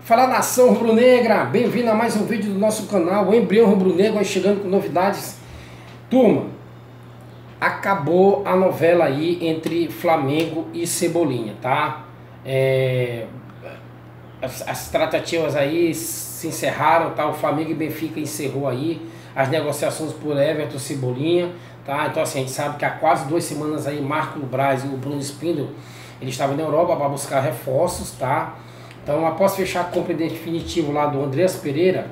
Fala, nação rubro-negra, bem-vindo a mais um vídeo do nosso canal, o Embrião Rubro-Negro, aí chegando com novidades. Turma, acabou a novela aí entre Flamengo e Cebolinha, tá? As tratativas aí se encerraram, tá? O Flamengo e Benfica encerrou aí as negociações por Everton Cebolinha, tá? Então assim, a gente sabe que há quase 2 semanas aí Marco Braz e o Bruno Spindel, eles estavam na Europa para buscar reforços, tá? Então, após fechar a compra definitiva lá do Andreas Pereira,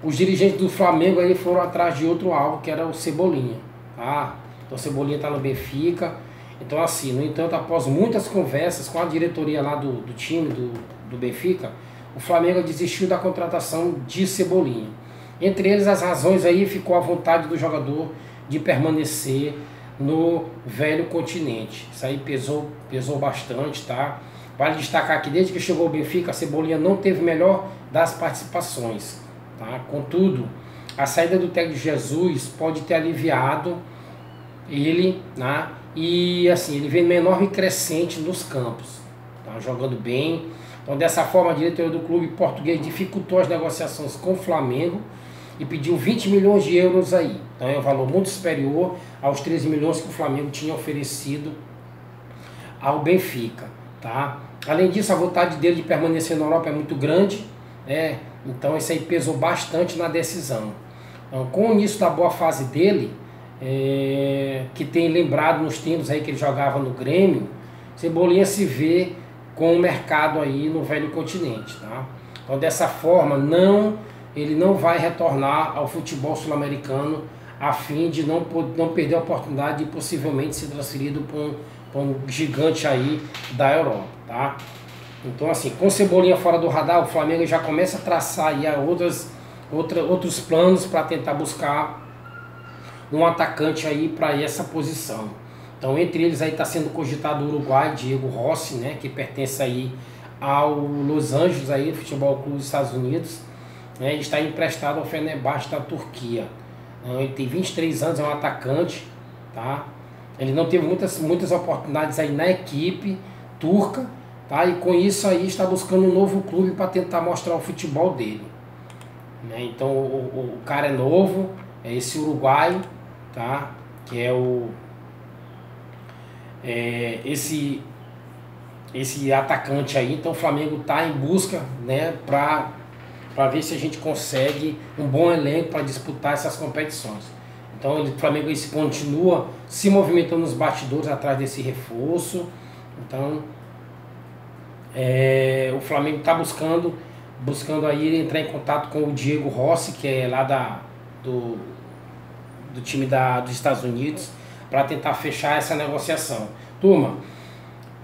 os dirigentes do Flamengo aí foram atrás de outro alvo, que era o Cebolinha, tá? Então, o Cebolinha está no Benfica. Então, assim, no entanto, após muitas conversas com a diretoria lá do time do Benfica, o Flamengo desistiu da contratação de Cebolinha. Entre eles, as razões aí ficou a vontade do jogador de permanecer no velho continente. Isso aí pesou bastante, tá? Vale destacar que desde que chegou ao Benfica, a Cebolinha não teve melhor das participações, tá? Contudo, a saída do técnico Jesus pode ter aliviado ele, né? E assim, ele vem menor e crescente nos campos, tá? Jogando bem. Então, dessa forma, a diretoria do clube português dificultou as negociações com o Flamengo e pediu 20 milhões de euros aí. Então, é um valor muito superior aos 13 milhões que o Flamengo tinha oferecido ao Benfica, tá? Além disso, a vontade dele de permanecer na Europa é muito grande, né? Então isso aí pesou bastante na decisão. Então, com o início da boa fase dele, que tem lembrado nos tempos aí que ele jogava no Grêmio, Cebolinha se vê com o mercado aí no velho continente, tá? Então dessa forma, ele não vai retornar ao futebol sul-americano a fim de não perder a oportunidade de possivelmente ser transferido para um gigante aí da Europa, tá? Então assim, com Cebolinha fora do radar, o Flamengo já começa a traçar aí outros planos para tentar buscar um atacante aí para essa posição. Então entre eles aí está sendo cogitado o Uruguai, Diego Rossi, né, que pertence aí ao Los Angeles aí, Futebol Clube dos Estados Unidos, né? Ele está emprestado ao Fenerbahçe da Turquia. Ele tem 23 anos, é um atacante, tá? Ele não teve muitas oportunidades aí na equipe turca, tá? E com isso aí está buscando um novo clube para tentar mostrar o futebol dele, né? Então o cara é novo, é esse uruguaio, tá? Que é esse atacante aí. Então o Flamengo está em busca, né? Para ver se a gente consegue um bom elenco para disputar essas competições. Então o Flamengo continua se movimentando nos bastidores atrás desse reforço. Então o Flamengo está buscando aí entrar em contato com o Diego Rossi, que é lá do time dos Estados Unidos, para tentar fechar essa negociação. Turma,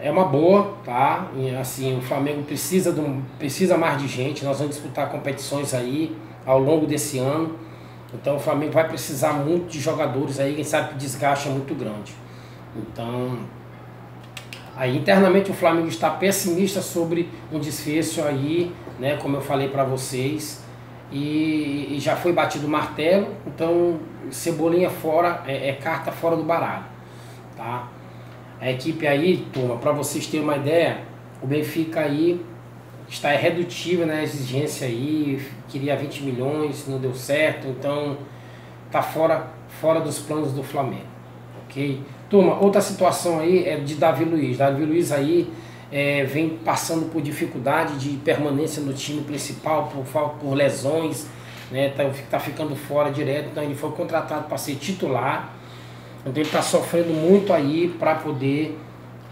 é uma boa, tá? E, assim, o Flamengo precisa mais de gente. Nós vamos disputar competições aí ao longo desse ano. Então o Flamengo vai precisar muito de jogadores aí, quem sabe que o desgaste é muito grande. Então, aí internamente o Flamengo está pessimista sobre um desfecho aí, né, como eu falei para vocês, e já foi batido o martelo. Então Cebolinha fora, carta fora do baralho, tá? A equipe aí, turma, para vocês terem uma ideia, o Benfica aí está redutível na exigência aí, queria 20 milhões, não deu certo, então tá fora dos planos do Flamengo, ok? Turma, outra situação aí é de Davi Luiz. Davi Luiz aí vem passando por dificuldade de permanência no time principal, por lesões, né? Tá ficando fora direto. Então ele foi contratado para ser titular, então ele está sofrendo muito aí para poder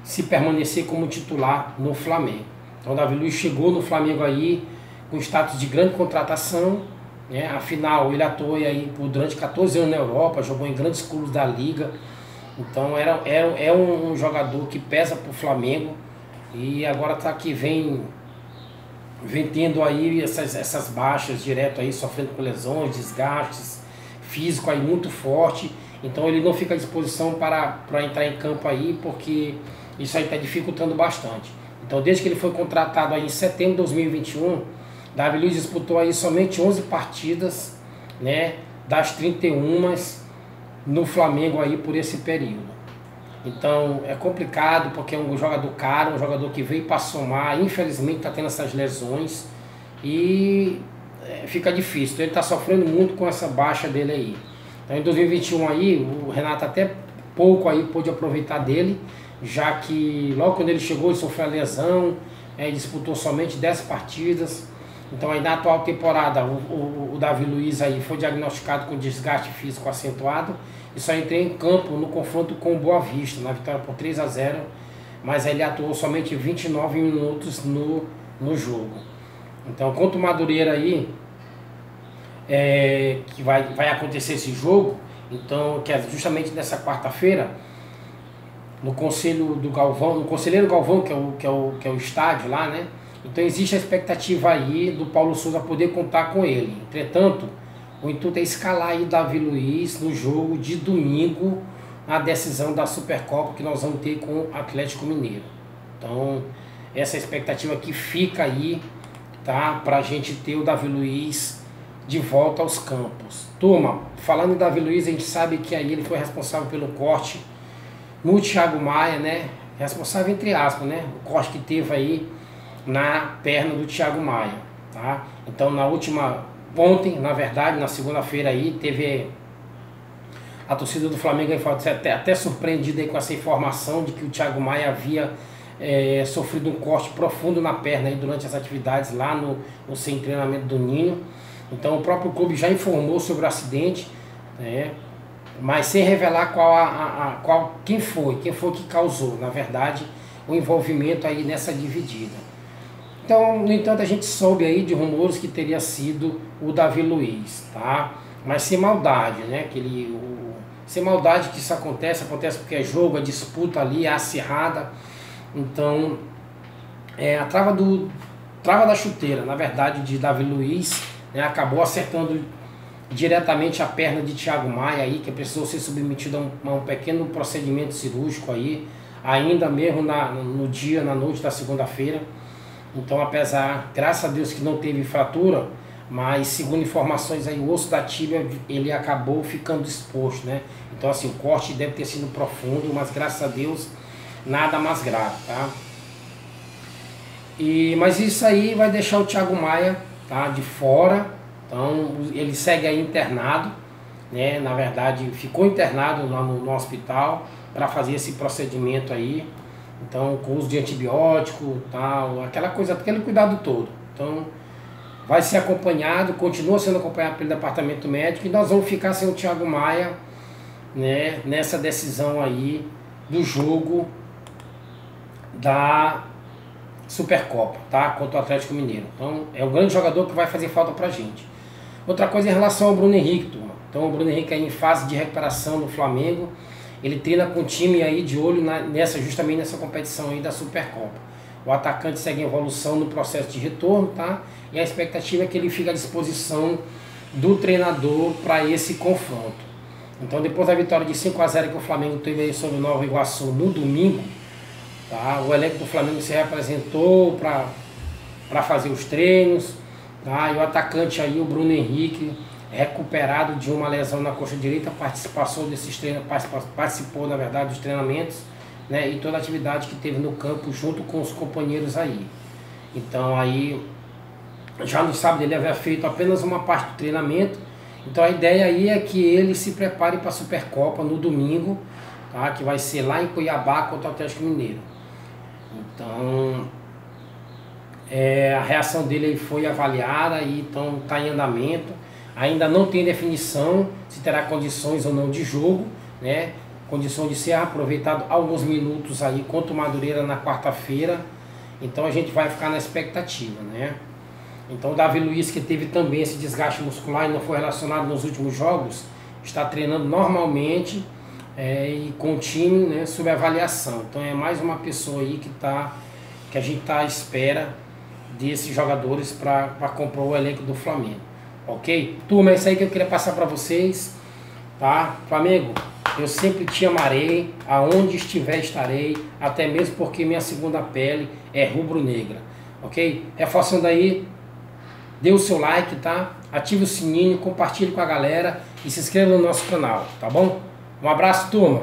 se permanecer como titular no Flamengo. Então o Davi Luiz chegou no Flamengo aí com status de grande contratação, né? Afinal ele atuou aí durante 14 anos na Europa, jogou em grandes clubes da Liga. Então é um jogador que pesa para o Flamengo, e agora tá aqui vem tendo aí essas baixas direto aí, sofrendo com lesões, desgastes físico aí muito forte. Então ele não fica à disposição para entrar em campo aí, porque isso aí está dificultando bastante. Então desde que ele foi contratado aí em setembro de 2021, Davi Luiz disputou aí somente 11 partidas, né, das 31 no Flamengo aí por esse período. Então é complicado, porque é um jogador caro, um jogador que veio para somar, infelizmente está tendo essas lesões, e fica difícil. Então ele está sofrendo muito com essa baixa dele aí. Então em 2021 aí, o Renato até pouco aí pôde aproveitar dele, já que logo quando ele chegou ele sofreu a lesão, disputou somente 10 partidas. Então aí na atual temporada o Davi Luiz aí foi diagnosticado com desgaste físico acentuado e só entrou em campo no confronto com o Boa Vista, na vitória por 3-0, mas ele atuou somente 29 minutos no jogo. Então contra o Madureira aí, que vai acontecer esse jogo, então que é justamente nessa quarta-feira, no Conselho do Galvão, no Conselheiro Galvão, que é o estádio lá, né? Então existe a expectativa aí do Paulo Souza poder contar com ele. Entretanto, o intuito é escalar aí Davi Luiz no jogo de domingo, na decisão da Supercopa que nós vamos ter com o Atlético Mineiro. Então, essa expectativa que fica aí, tá? Pra gente ter o Davi Luiz de volta aos campos. Turma, falando em Davi Luiz, a gente sabe que aí ele foi responsável pelo corte no Thiago Maia, né? Responsável entre aspas, né? O corte que teve aí na perna do Thiago Maia, tá? Então ontem, na verdade, na segunda-feira aí, teve a torcida do Flamengo aí foi até surpreendida aí com essa informação de que o Thiago Maia havia sofrido um corte profundo na perna aí durante as atividades lá no sem treinamento do Ninho. Então o próprio clube já informou sobre o acidente, né? Mas sem revelar quem foi que causou, na verdade, o envolvimento aí nessa dividida. Então, no entanto, a gente soube aí de rumores que teria sido o Davi Luiz, tá? Mas sem maldade, né? Sem maldade que isso acontece porque é jogo, a disputa ali é acirrada. Então, a trava da chuteira, na verdade, de Davi Luiz, né, acabou acertando diretamente a perna de Thiago Maia aí, que precisou ser submetido a um pequeno procedimento cirúrgico aí, ainda mesmo na noite da segunda-feira. Então, graças a Deus que não teve fratura, mas segundo informações aí, o osso da tíbia, ele acabou ficando exposto, né? Então, assim, o corte deve ter sido profundo, mas graças a Deus, nada mais grave, tá? Mas isso aí vai deixar o Thiago Maia, tá, de fora. Então, ele segue aí internado, né? Na verdade, ficou internado lá no hospital para fazer esse procedimento aí. Então, com uso de antibiótico, tal, aquele cuidado todo. Então, vai ser acompanhado, continua sendo acompanhado pelo departamento médico e nós vamos ficar sem o Thiago Maia, né, nessa decisão aí do jogo da Supercopa, tá? Contra o Atlético Mineiro. Então, é um grande jogador que vai fazer falta pra gente. Outra coisa em relação ao Bruno Henrique, turma. Então, o Bruno Henrique aí em fase de recuperação no Flamengo. Ele treina com o time aí de olho justamente nessa competição aí da Supercopa. O atacante segue em evolução no processo de retorno, tá? E a expectativa é que ele fique à disposição do treinador para esse confronto. Então, depois da vitória de 5-0 que o Flamengo teve aí sobre o Nova Iguaçu no domingo, tá? O elenco do Flamengo se representou para fazer os treinos, tá? E o atacante aí, o Bruno Henrique, recuperado de uma lesão na coxa direita, participou na verdade dos treinamentos, né, e toda a atividade que teve no campo junto com os companheiros aí. Então aí já no sábado ele havia feito apenas uma parte do treinamento. Então a ideia aí é que ele se prepare para a Supercopa no domingo, tá, que vai ser lá em Cuiabá contra o Atlético Mineiro. Então a reação dele aí foi avaliada e então está em andamento. Ainda não tem definição se terá condições ou não de jogo, né? Condição de ser aproveitado alguns minutos aí contra o Madureira na quarta-feira. Então a gente vai ficar na expectativa, né? Então o Davi Luiz, que teve também esse desgaste muscular e não foi relacionado nos últimos jogos, está treinando normalmente e com o time, né, sob avaliação. Então é mais uma pessoa aí que a gente está à espera desses jogadores para compor o elenco do Flamengo. Ok? Turma, é isso aí que eu queria passar para vocês, tá? Flamengo, eu sempre te amarei, aonde estiver estarei, até mesmo porque minha segunda pele é rubro-negra, ok? Reforçando aí, dê o seu like, tá? Ative o sininho, compartilhe com a galera e se inscreva no nosso canal, tá bom? Um abraço, turma!